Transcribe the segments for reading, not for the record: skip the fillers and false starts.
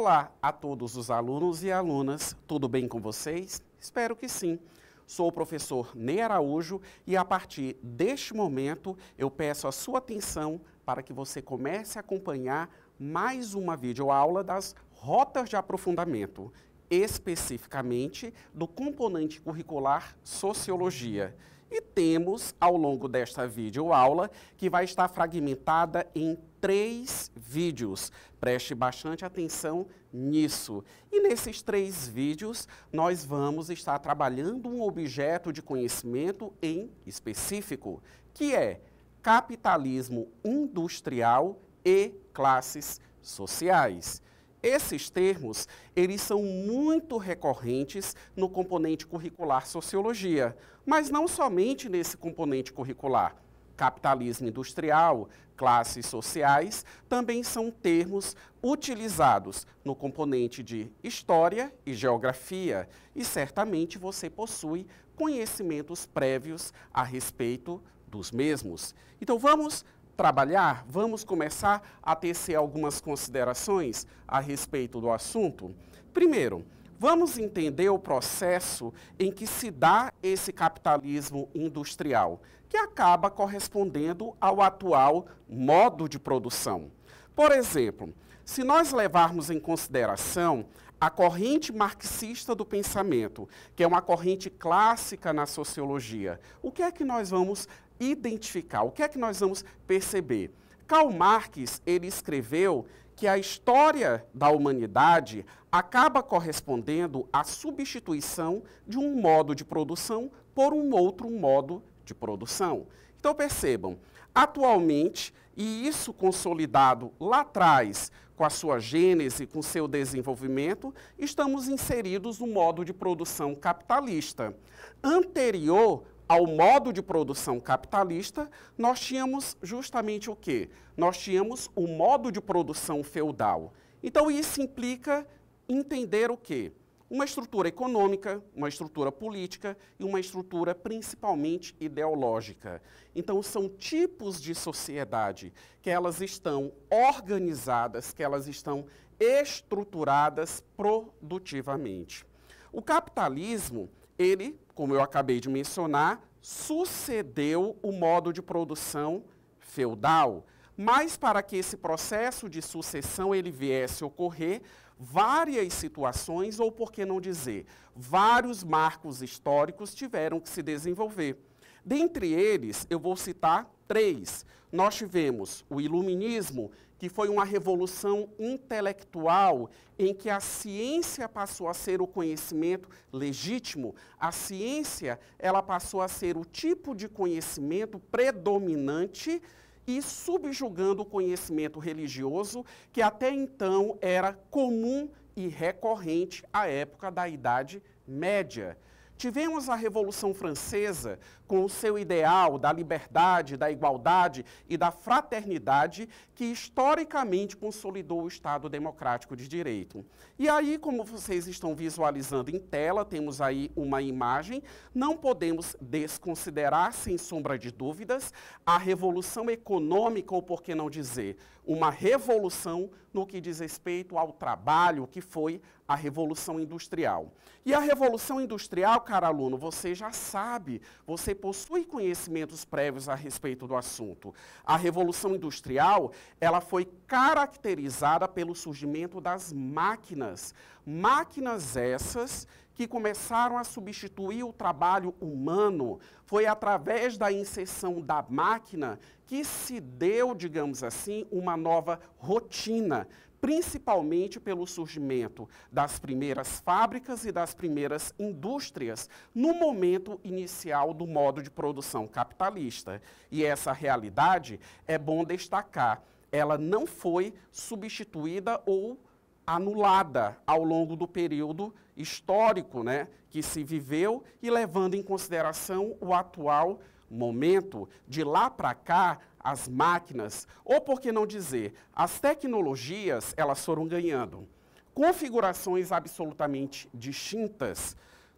Olá a todos os alunos e alunas, tudo bem com vocês? Espero que sim. Sou o professor Ney Araújo e a partir deste momento eu peço a sua atenção para que você comece a acompanhar mais uma videoaula das rotas de aprofundamento, especificamente do componente curricular Sociologia. E temos, ao longo desta videoaula, que vai estar fragmentada em 3 vídeos. Preste bastante atenção nisso. E nesses 3 vídeos, nós vamos estar trabalhando um objeto de conhecimento em específico, que é capitalismo industrial e classes sociais. Esses termos, eles são muito recorrentes no componente curricular Sociologia, mas não somente nesse componente curricular. Capitalismo industrial, classes sociais, também são termos utilizados no componente de História e Geografia, e certamente você possui conhecimentos prévios a respeito dos mesmos. Então vamos trabalhar, vamos começar a tecer algumas considerações a respeito do assunto. Primeiro, vamos entender o processo em que se dá esse capitalismo industrial, que acaba correspondendo ao atual modo de produção. Por exemplo, se nós levarmos em consideração a corrente marxista do pensamento, que é uma corrente clássica na sociologia, o que é que nós vamos identificar? O que é que nós vamos perceber? Karl Marx, ele escreveu que a história da humanidade acaba correspondendo à substituição de um modo de produção por um outro modo de produção. Então percebam, atualmente, e isso consolidado lá atrás, com a sua gênese, com seu desenvolvimento, estamos inseridos no modo de produção capitalista. Anterior ao modo de produção capitalista, nós tínhamos justamente o quê? Nós tínhamos o modo de produção feudal. Então isso implica entender o quê? Uma estrutura econômica, uma estrutura política e uma estrutura principalmente ideológica. Então são tipos de sociedade que elas estão organizadas, que elas estão estruturadas produtivamente. O capitalismo, ele, como eu acabei de mencionar, sucedeu o modo de produção feudal. Mas para que esse processo de sucessão ele viesse a ocorrer, várias situações, ou por que não dizer, vários marcos históricos tiveram que se desenvolver. Dentre eles, eu vou citar 3. Nós tivemos o Iluminismo, que foi uma revolução intelectual em que a ciência passou a ser o conhecimento legítimo. A ciência, ela passou a ser o tipo de conhecimento predominante e subjugando o conhecimento religioso, que até então era comum e recorrente à época da Idade Média. Tivemos a Revolução Francesa com o seu ideal da liberdade, da igualdade e da fraternidade que historicamente consolidou o Estado Democrático de Direito. E aí, como vocês estão visualizando em tela, temos aí uma imagem, não podemos desconsiderar, sem sombra de dúvidas, a Revolução Econômica, ou por que não dizer, uma revolução no que diz respeito ao trabalho, que foi a Revolução Industrial. E a Revolução Industrial, caro aluno, você já sabe, você possui conhecimentos prévios a respeito do assunto. A Revolução Industrial, ela foi caracterizada pelo surgimento das máquinas. Máquinas essas que começaram a substituir o trabalho humano. Foi através da inserção da máquina que se deu, digamos assim, uma nova rotina, principalmente pelo surgimento das primeiras fábricas e das primeiras indústrias no momento inicial do modo de produção capitalista. E essa realidade, é bom destacar, ela não foi substituída ou anulada ao longo do período histórico, né, que se viveu e levando em consideração o atual momento. De lá para cá, as máquinas, ou por que não dizer, as tecnologias, elas foram ganhando configurações absolutamente distintas.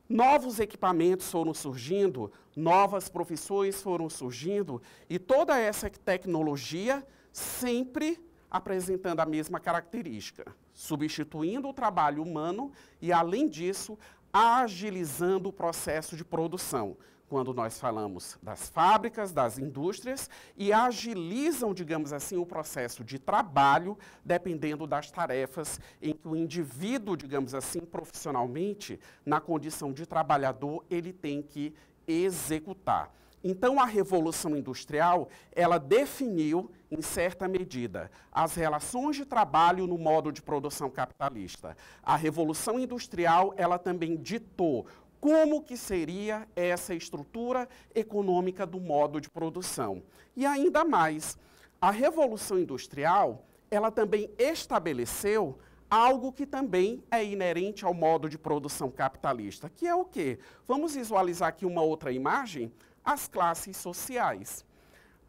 Novos equipamentos foram surgindo, novas profissões foram surgindo, e toda essa tecnologia sempre apresentando a mesma característica, substituindo o trabalho humano e, além disso, agilizando o processo de produção, quando nós falamos das fábricas, das indústrias, e agilizam, digamos assim, o processo de trabalho, dependendo das tarefas em que o indivíduo, digamos assim, profissionalmente, na condição de trabalhador, ele tem que executar. Então, a Revolução Industrial, ela definiu, em certa medida, as relações de trabalho no modo de produção capitalista. A Revolução Industrial, ela também ditou como que seria essa estrutura econômica do modo de produção. E ainda mais, a Revolução Industrial, ela também estabeleceu algo que também é inerente ao modo de produção capitalista, que é o quê? Vamos visualizar aqui uma outra imagem, as classes sociais.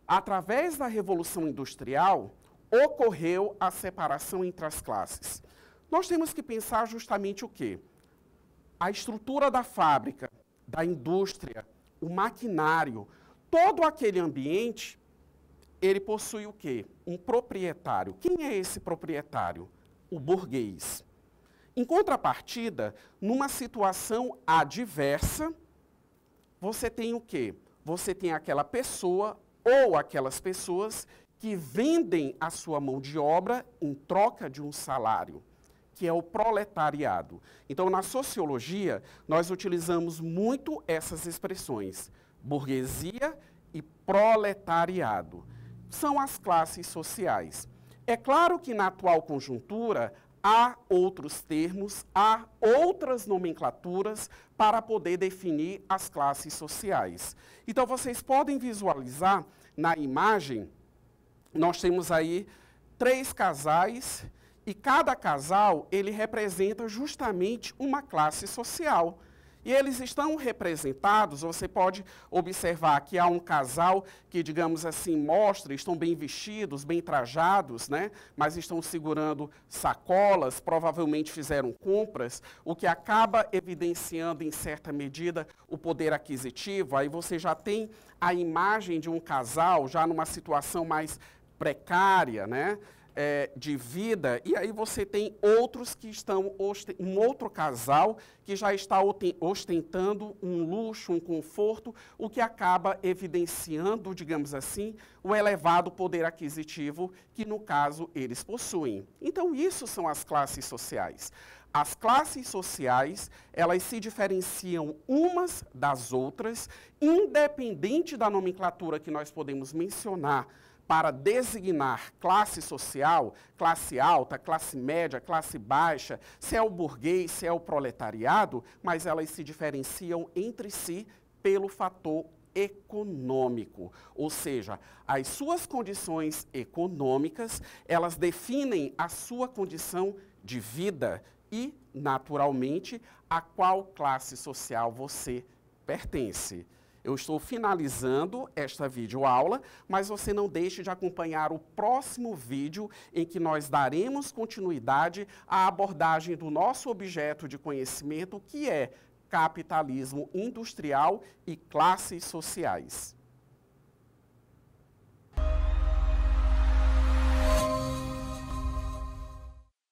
Através da Revolução Industrial, ocorreu a separação entre as classes. Nós temos que pensar justamente o quê? A estrutura da fábrica, da indústria, o maquinário, todo aquele ambiente, ele possui o quê? Um proprietário. Quem é esse proprietário? O burguês. Em contrapartida, numa situação adversa, você tem o quê? Você tem aquela pessoa ou aquelas pessoas que vendem a sua mão de obra em troca de um salário, que é o proletariado. Então, na sociologia, nós utilizamos muito essas expressões, burguesia e proletariado. São as classes sociais. É claro que na atual conjuntura, há outros termos, há outras nomenclaturas para poder definir as classes sociais. Então, vocês podem visualizar na imagem, nós temos aí 3 casais, e cada casal, ele representa justamente uma classe social. E eles estão representados, você pode observar que há um casal que, digamos assim, mostra, estão bem vestidos, bem trajados, né? Mas estão segurando sacolas, provavelmente fizeram compras, o que acaba evidenciando, em certa medida, o poder aquisitivo. Aí você já tem a imagem de um casal já numa situação mais precária, né? De vida, e aí você tem outros que estão, um outro casal que já está ostentando um luxo, um conforto, o que acaba evidenciando, digamos assim, o elevado poder aquisitivo que, no caso, eles possuem. Então, isso são as classes sociais. As classes sociais, elas se diferenciam umas das outras, independente da nomenclatura que nós podemos mencionar, para designar classe social, classe alta, classe média, classe baixa, se é o burguês, se é o proletariado, mas elas se diferenciam entre si pelo fator econômico. Ou seja, as suas condições econômicas, elas definem a sua condição de vida e, naturalmente, a qual classe social você pertence. Eu estou finalizando esta videoaula, mas você não deixe de acompanhar o próximo vídeo em que nós daremos continuidade à abordagem do nosso objeto de conhecimento, que é capitalismo industrial e classes sociais.